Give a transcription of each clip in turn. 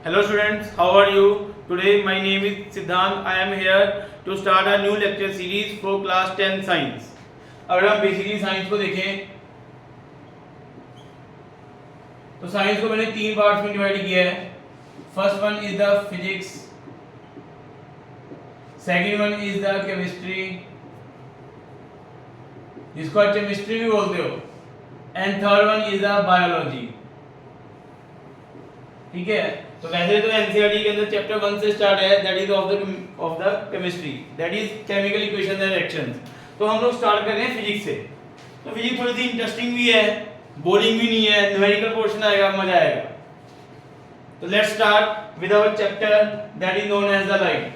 Hello students, how are you? Today my name is Siddhant. I am here to start a new lecture series for class 10 science. अगर हम basically science को देखें तो science को मैंने तीन parts में डिवाइड किया है. First one is the physics, second one is the chemistry, जिसको आप केमिस्ट्री भी बोलते हो, and third one is the biology. ठीक है, तो वैसे तो एनसीईआरटी के अंदर चैप्टर 1 से स्टार्ट है, that is of the chemistry, that is chemical equations and reactions. तो हम लोग स्टार्ट कर रहे हैं फिजिक्स से. तो फिजिक्स थोड़ी सी इंटरेस्टिंग भी है, बोरिंग भी नहीं है, न्यूमेरिकल पोर्शन आएगा, मजा आएगा. तो let's start with our chapter that is known as the light.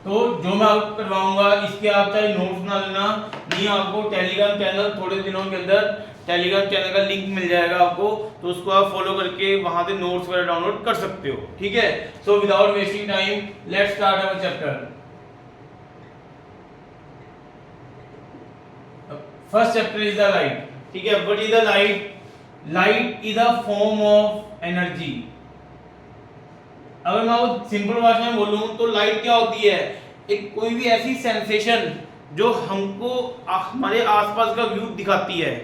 तो जो मैं आपको करवाऊंगा इसके आप चाहे नोट्स बना लेना, नहीं आपको टेलीग्राम चैनल थोड़े दिनों के अंदर टेलीग्राम चैनल का लिंक मिल जाएगा आपको, तो उसको आप फॉलो करके वहां से नोट्स वगैरह डाउनलोड कर सकते हो. ठीक है, so without wasting time let's start our chapter. First chapter is the light. ठीक है, what is the light? Light is a form of energy. अगर मैं वो सिंपल भाषा में बोलूं तो लाइट क्या होती है? एक कोई भी ऐसी सेंसेशन जो हमको हमारे आसपास का व्यू दिखाती है.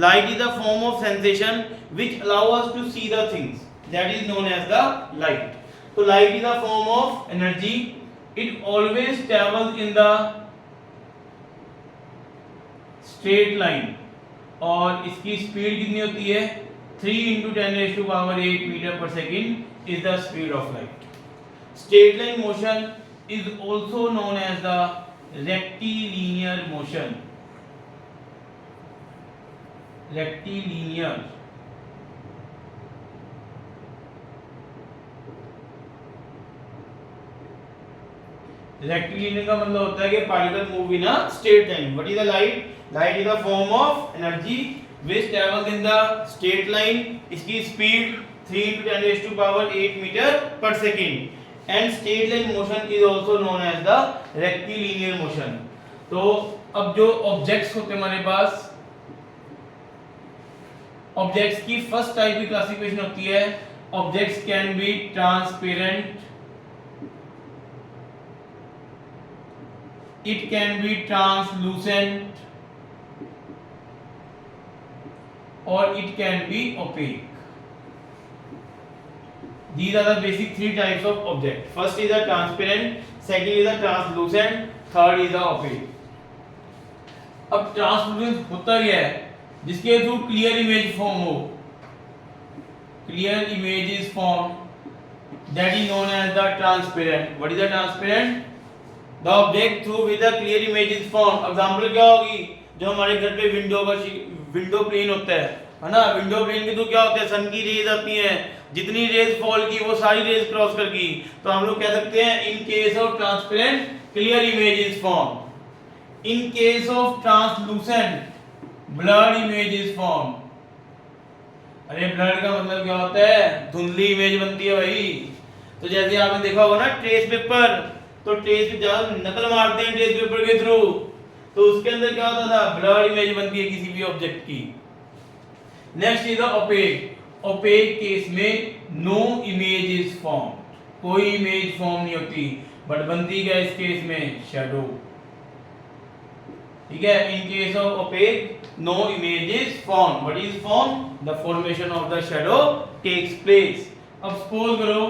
Light is a form of sensation which allow us to see the things. That is known as the light. So light is a form of energy. It always travels in the straight line. और इसकी speed कितनी होती है? 3 × 10⁸ metre per second is the speed of light. Straight line motion is also known as the rectilinear motion. Rectilinear. Rectilinear का मतलब होता है कि particle move in a straight line. What is the light? Light is a form of energy which travels in the straight line. इसकी speed 3 × 10⁸ metre per second. And straight line motion is also known as the rectilinear motion. तो अब जो objects होते हैं हमारे पास, objects की first type की क्लासिफिकेशन होती है. Objects can be transparent, it can be translucent और it can be opaque. These are the basic three types of object. First is the transparent, second is the translucent, third is the opaque. अब translucent होता क्या है? जिसके through clear image form हो. Clear image is form, that is known as the transparent. What is the transparent? The object through with the clear image is form. Example क्या होगी? जो हमारे घर पे विंडो प्लेन होता है ना, विंडो प्लेन के थ्रू क्या होता है? सन की रेज आती हैं, जितनी रेज फॉल की वो सारी रेज क्रॉस कर गई, तो हम लोग कह सकते हैं इन case of transparent clear image is form. In case of translucent blurred image is form. अरे ब्लर्ड का मतलब क्या होता है? धुंधली इमेज बनती है भाई. तो जैसे आपने देखा होगा ना ट्रेस पेपर, तो ट्रेस पे जब नकल मारते हैं ट्रेस पेपर के थ्रू, तो उसके अंदर क्या होता था? ब्लर्ड इमेज बनती है किसी भी ऑब्जेक्ट की. Next is the opaque. Opaque case में नो इमेज इज फॉर्म. कोई इमेज फॉर्म नहीं होती, बट बनती क्या इस केस में? शैडो. ठीक है, in case of opaque no image is formed. What is formed? The formation of the shadow takes place. अब सपोज करो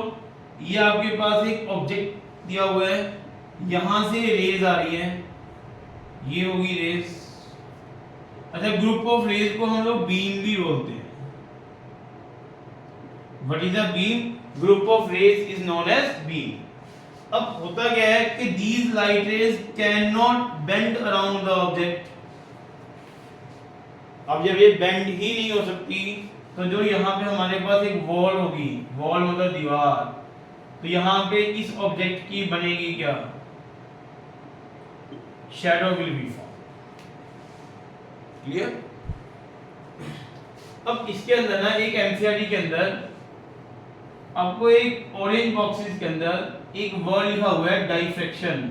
ये आपके पास एक ऑब्जेक्ट दिया हुआ है, यहां से रेज आ रही है, ये होगी रेज. अच्छा, ग्रुप ऑफ रेज को हम लोग बीम भी बोलते हैं. What is a beam? Group of rays is known as beam. अब होता क्या है कि these light rays cannot bend around the object. अब जब ये बेंड ही नहीं हो सकती, तो जो यहाँ पे हमारे पास एक वॉल होगी, वॉल मतलब दीवार, तो यहाँ पे इस ऑब्जेक्ट की बनेगी क्या? Shadow will be form. Clear? अब इसके अंदर ना एक एनसीईआरटी के अंदर आपको एक ऑरेंज बॉक्सेस के अंदर एक वर्ड लिखा हुआ है डाइफ्रैक्शन.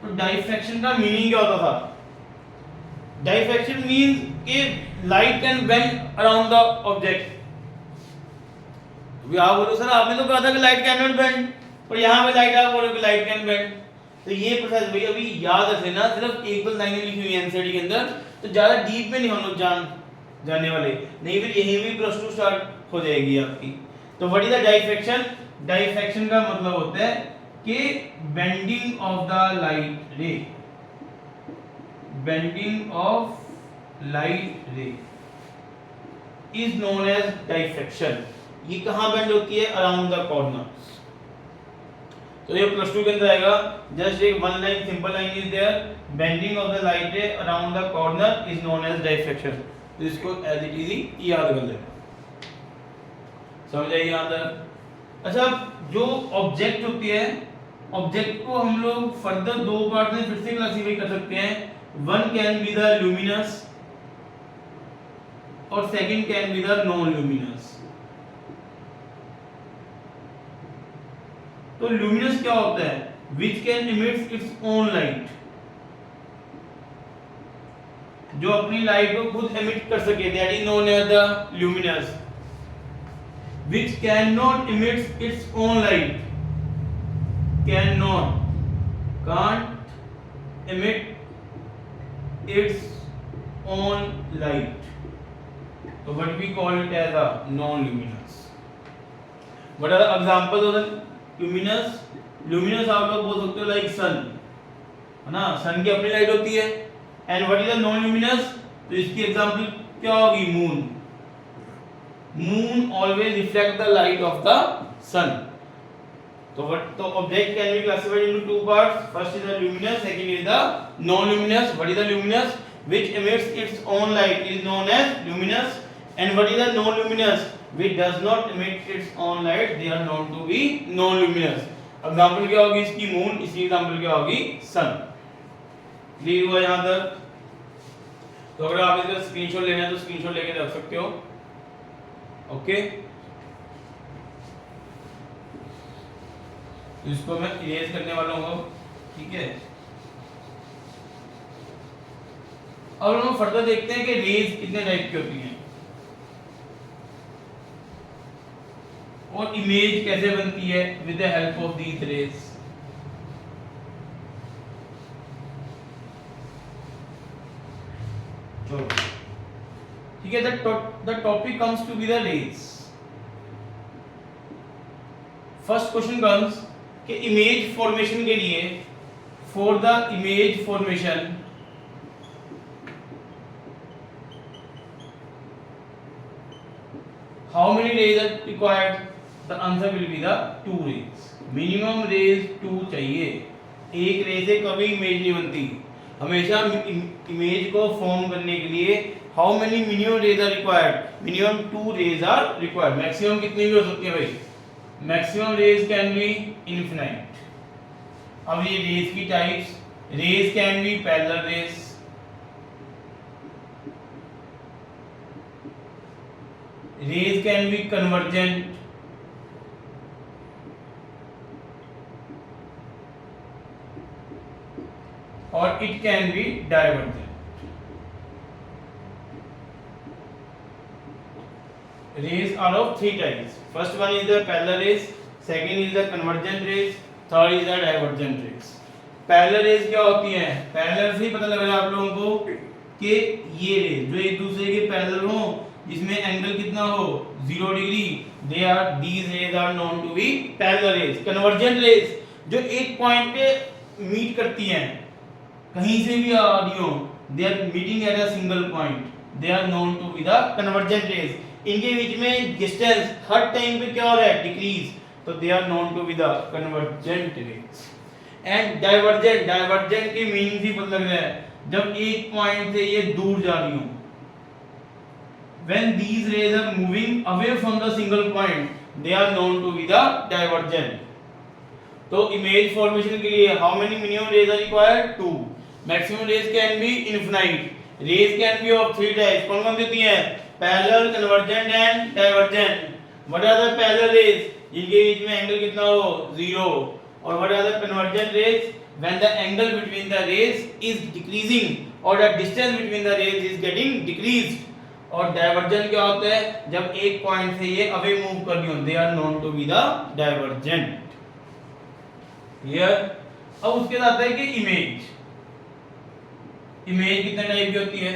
तो डाइफ्रैक्शन का मीनिंग क्या होता था? डाइफ्रैक्शन मींस कि light can bend around the object. आप बोलो सर आपने तो कहा था कि लाइट कैन नॉट बेंड, और यहाँ पे लाइट आप बोलो कि लाइट कैन बेंड। तो ये प्रोसेस भाई अभी याद रख लेना, सिर्फ एक बस लाइन लिखी हुई है एनसीईआरटी के अंदर, तो ज्यादा डीप में नहीं हम लोग जानने वाले, नहीं फिर यहीं भी प्लस 2 स्टार्ट हो जाएगी आपकी। तो what is the diffraction? Diffraction का मतलब होता है कि bending of the light ray, bending of light ray is known as diffraction. ये कहां बेंड होती है? Around the corners. तो ये प्लस 2 के अंदर आएगा, जस्ट एक one line simple line is there, bending of the light ray around the corner is known as diffraction. तो इसको एज इट इज याद कर लेना, समझ आई यहां तक? अच्छा, जो ऑब्जेक्ट होती है, ऑब्जेक्ट को हम लोग फर्दर दो पार्ट में फिर से क्लासिफाई कर सकते हैं। One can be the luminous और second can be the non luminous. तो लुमिनस क्या होता है? Which can emit its own light, जो अपनी लाइट को खुद एमिट कर सके, that is known as the luminous. Which can not emit its own light, can not, can't emit its own light, तो what we call it as a non luminous. What are the examples of the luminous? Luminous आप लोग बोल सकते हो like सन, है ना, सन की अपनी लाइट होती है। And what is the non luminous? तो इसकी एग्जांपल क्या होगी? Moon. Moon always reflect the light of the sun. तो object can be classified into two parts, first is the luminous, second is the non luminous. What is the luminous? which emits its own light is known as luminous, and what is the non luminous? which does not emit its own light, they are known to be non luminous। Example क्या होगी इसकी? Moon. इसकी example क्या होगी? सन। Clear हुआ यहां तक? तो अगर आप इसका स्क्रीनशॉट लेना है तो स्क्रीनशॉट लेके रख सकते हो। ओके, तो इसको मैं इरेज करने वाला हूं, ठीक है। अब हम फर्दर देखते हैं कि रेज कितने टाइप की होती हैं और इमेज कैसे बनती है with the help of these rays. चलो ठीक है, the topic comes to be the rays. First question comes कि इमेज फॉर्मेशन के लिए, for the image formation how many rays are required? The answer will be the 2 rays। minimum rays 2 चाहिए। एक रे से कभी इमेज नहीं बनती, हमेशा इमेज को फॉर्म करने के लिए how many minimum rays are required? minimum 2 rays are required। maximum कितनी भी हो सकती है भाई? maximum rays can be infinite। अब ये रेज की types, raise can B parallel raise, rays can be convergent, or it can be divergent। rays are of 3 types। first one is the parallel rays, second is the convergent rays, third is the divergent rays। parallel rays क्या होती हैं? parallel से ही पता लग रहा है आप लोगों को कि ये रेज जो एक दूसरे के पैरेलल हो, इसमें एंगल कितना हो? 0 degree, they are, these rays are known to be parallel rays. Convergent rays जो एक पॉइंट पे मीट करती हैं, कहीं से भी आ रही हो, they are meeting at a single point, they are known to be the convergent rays. इनके बीच में डिस्टेंस हर टाइम पे क्या हो रहा है? डिक्रीज, तो they are known to be the convergent rays. And divergent, divergent की मीनिंग ही पता लग रहा है, जब एक पॉइंट से ये दूर जा रही हो, when these rays are moving away from the single point, they are known to be the divergent। तो इमेज फॉर्मेशन के लिए how many minimum rays are required? 2। maximum rays can be infinite। rays can be of 3 types। कौन कौन सी होती हैं? parallel, convergent and divergent। what are the parallel rays? जिनके बीच में angle कितना हो? 0। और what are the convergent rays? when the angle between the rays is decreasing or the distance between the rays is getting decreased। और divergent क्या होता है, जब एक पॉइंट से ये अवे मूव करनी होती है, known to be the divergent. Clear. अब उसके साथ है कि इमेज, इमेज कितने टाइप की होती है?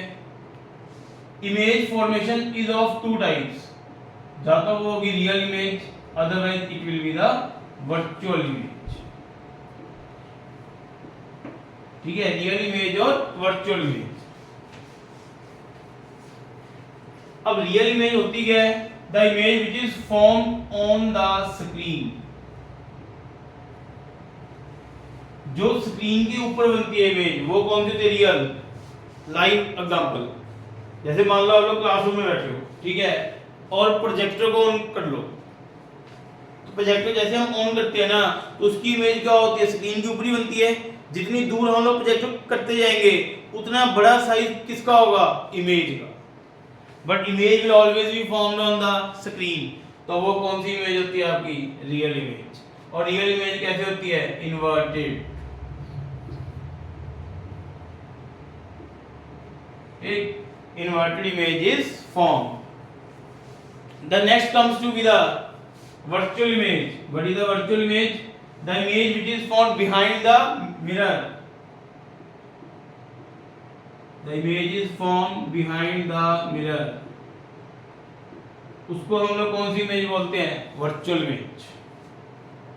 Image formation is of two types, या तो वो होगी real image, otherwise it will be the virtual image. ठीक है, रियल इमेज और वर्चुअल इमेज। अब रियल इमेज होती क्या है? The image which is formed on the screen, जो स्क्रीन के ऊपर बनती है इमेज, वो कौन सी होती है? रियल। लाइव एग्जांपल, जैसे मान लो आप लोग क्लासरूम में बैठे हो, ठीक है, और प्रोजेक्टर को ऑन कर लो, तो प्रोजेक्टर जैसे हम ऑन करते हैं ना, तो उसकी इमेज क्या होती है? स्क्रीन के ऊपर ही बनती है। जितनी दूर हम लोग प्रोजेक्टर करते जाएंगे उतना बड़ा साइज किसका होगा? इमेज का। But image will always be formed on the screen, तो वो कौन सी इमेज होती है आपकी? Real image. और रियल इमेज कैसे होती है? इन्वर्टेड। एक inverted image is formed. The next comes to be the virtual image. What is the virtual image? The image which is found behind the mirror. The image is formed behind the mirror. उसको हम लोग कौन सी image बोलते हैं? Virtual image.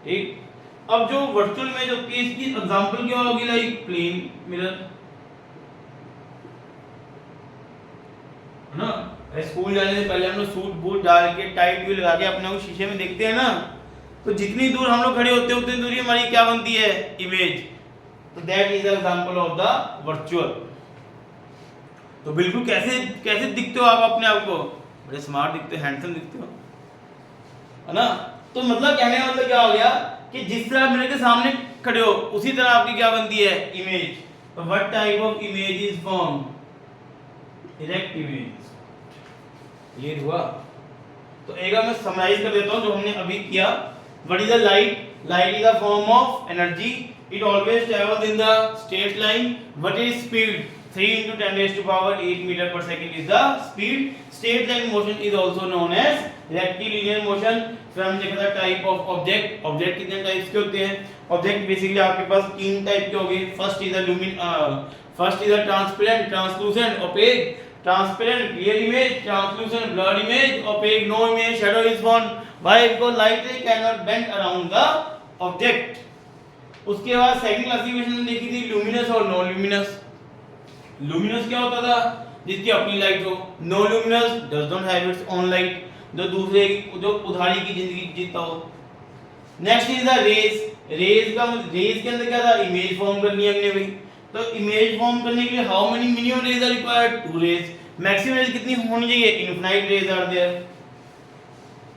ठीक। अब जो virtual image होती है इसकी एग्जांपल क्या होगी? लाइक प्लेन मिरर, ना। स्कूल जाने से पहले हम लोग सूट बूट डाल के टाइट भी लगा के अपने को शीशे में देखते हैं ना, तो जितनी दूर हम लोग खड़े होते हैं उतनी दूरी हमारी क्या बनती है? इमेज। तो that is example of the virtual. तो बिल्कुल कैसे कैसे दिखते हो आप अपने आप को? बड़े स्मार्ट दिखते हो, हैंडसम दिखते हो, है ना। तो मतलब कहने का मतलब क्या हो गया कि जिस तरह मेरे के सामने खड़े हो उसी तरह आपकी क्या बनती है? इमेज। तो what type of image is formed? Erect image. Clear हुआ? तो एक बार मैं समराइज कर देता हूं जो हमने अभी किया। What is the light? Light is a form of energy, it always travels in the straight line. What is speed? 3 into 10 raised to power 8 meter per second is the speed. Straight line motion is also known as rectilinear motion. फिर हमने देखा था type of object. Object कितने types के होते हैं? Object basically आपके पास तीन टाइप के होंगे। First is a transparent, translucent, opaque. Transparent clear image, translucent blurred image, opaque no image, shadow is formed why? Because light ray can not bend around the object. उसके बाद second classification में देखी थी luminous और non luminous. Luminous क्या होता था? जिसकी अपनी लाइट हो। No luminous does not have its own light, जो दूसरे जो उधारी की जिंदगी जीता हो। Next is the rays. Rays के अंदर क्या था? इमेज फॉर्म करनी है हमने भाई। तो इमेज फॉर्म करने के लिए how many minimum rays are required? 2 rays. Maximum rays कितनी होनी चाहिए? Infinite rays are there.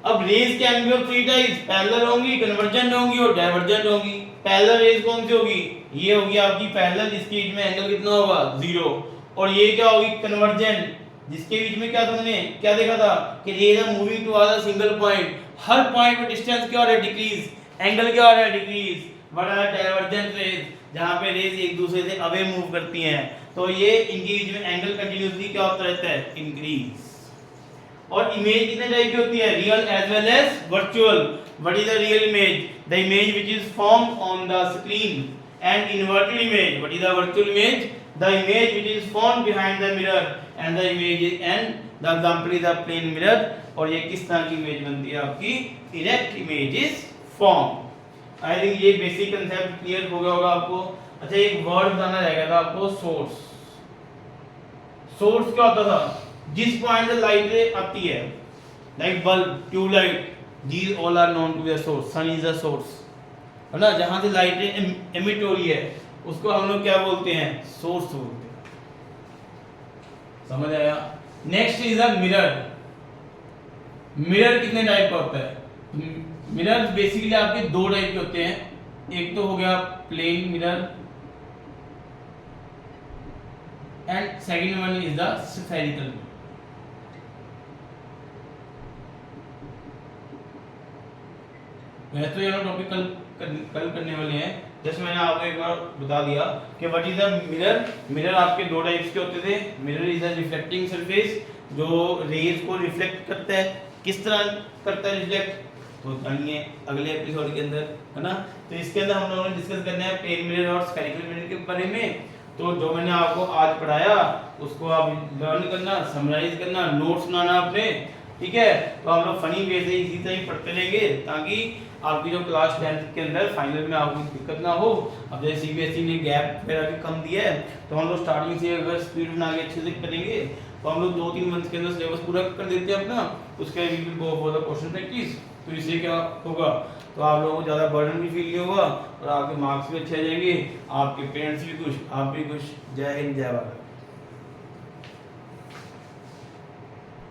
अब rays can be of 3 types, parallel होंगी, कन्वर्जेंट होंगी और डाइवर्जेंट होंगी। पैरेलल रेज कौन सी होगी? ये होगी आपकी पैरेलल, जिसके बीच में एंगल कितना होगा? 0। और ये क्या होगी? कन्वर्जेंट, जिसके बीच में क्या तुमने क्या देखा था कि rays are moving towards a single point, हर पॉइंट पे डिस्टेंस क्या हो रहा है? डिक्रीज, एंगल क्या हो रहा है? Decrease. What are divergent rays? जहां पे रेज एक दूसरे से अवे मूव करती हैं, तो ये इनके बीच में एंगल कंटीन्यूअसली क्या होता रहता है? इंक्रीज। और इमेज कितने टाइप की होती है? Real as well as virtual. What is the real image? The image which is formed on the screen. And inverted image, what is the virtual image? The image which is formed behind the mirror and the image and the example is the plane mirror. और ये किस तरह की image बनती है आपकी? Erect image is formed. I think ये basic concept clear हो गया होगा आपको। अच्छा, एक वर्ड बताना रह गया था आपको, सोर्स। सोर्स क्या होता था? जिस पॉइंट से लाइट रे आती है, like bulb, tube light, these all are known to be a source. sun is a source, है ना। जहां से लाइट रे एमिट हो रही है उसको हम लोग क्या बोलते हैं? सोर्स बोलते हैं। समझ आया? Next is a mirror. Mirror कितने टाइप का होता है? मिरर बेसिकली आपके दो टाइप के होते हैं। एक तो हो गया plane mirror and second one is the spherical mirror. वैसे तो ये टॉपिक कल करने वाले हैं, जैसे मैंने आपको एक बार बता दिया कि what is the mirror. Mirror आपके दो टाइप्स के होते थे। Mirror is a reflecting surface जो रेज को रिफ्लेक्ट करता है, किस तरह करता है रिफ्लेक्ट, तो जानिए अगले एपिसोड के अंदर, है ना। तो इसके अंदर हम लोगों ने डिस्कस करना है प्लेन मिरर और स्फेरिकल मिरर के बारे में। तो जो मैंने आपको आज पढ़ाया उसको आप लर्न करना, समराइज करना, नोट्स बनाना अपने, ठीक है। तो हम लोग फनी वे से इसी तरह ही पढ़ते रहेंगे ताकि आपकी जो क्लास 10th के अंदर फाइनल में आपको दिक्कत ना हो। अब जैसे सीबीएसई ने गैप वगैरह भी कम दिया है, तो हम लोग स्टार्टिंग से अगर स्पीड बना के अच्छे से करेंगे तो हम लोग 2-3 मंथ के अंदर सिलेबस पूरा कर देते हैं अपना। उसके we will go for the question practice. तो इससे क्या होगा, तो आप लोगों को ज़्यादा बर्डन भी फील नहीं होगा और आपके मार्क्स भी अच्छे आ जाएंगे, आपके पेरेंट्स भी खुश, आप भी खुश। जय हिंद, जय भारत।